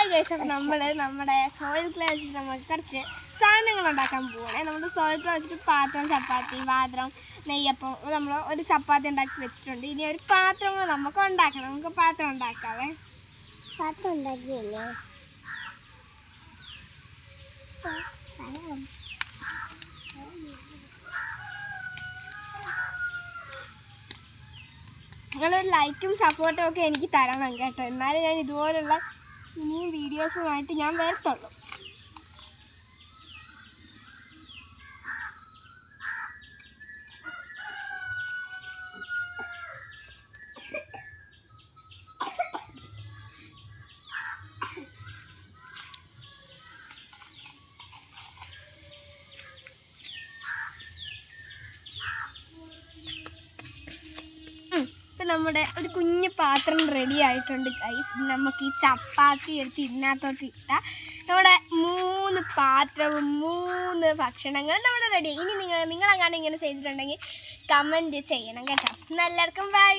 Hi guys, അപ്പം നമ്മുടെ soil clay വെച്ചിട്ട് നമ്മൾ കുറച്ച് സാധനങ്ങൾ ഉണ്ടാക്കാൻ പോവുകയാണ്. നമ്മുടെ സോയിൽ ക്ലേ വെച്ചിട്ട് പാത്രം, ചപ്പാത്തി, പാത്രം, നെയ്യപ്പം, നമ്മൾ ഒരു ചപ്പാത്തി ഉണ്ടാക്കി വെച്ചിട്ടുണ്ട്. ഇനി ഒരു പാത്രം നമുക്ക് ഉണ്ടാക്കണം. നമുക്ക് പാത്രം ഉണ്ടാക്കാവേ. പാത്രം ഉണ്ടാക്കിയല്ലേ? നിങ്ങളൊരു ലൈക്കും സപ്പോർട്ടും ഒക്കെ എനിക്ക് തരണം കേട്ടോ. എന്നാലും ഞാൻ ഇതുപോലുള്ള ഇനിയും വീഡിയോസുമായിട്ട് ഞാൻ വരത്തുള്ളൂ. നമ്മുടെ ഒരു കുഞ്ഞു പാത്രം റെഡി ആയിട്ടുണ്ട് ഗൈസ്. നമുക്ക് ഈ ചപ്പാത്തി എടുത്ത് ഇതിനകത്തോട്ട് ഇട്ടാൽ നമ്മുടെ 3 പാത്രവും 3 ഭക്ഷണങ്ങളും നമ്മുടെ റെഡി. ഇനി നിങ്ങളെങ്ങാനും ഇങ്ങനെ ചെയ്തിട്ടുണ്ടെങ്കിൽ കമൻറ്റ് ചെയ്യണം കേട്ടോ. എല്ലാവർക്കും ബൈ.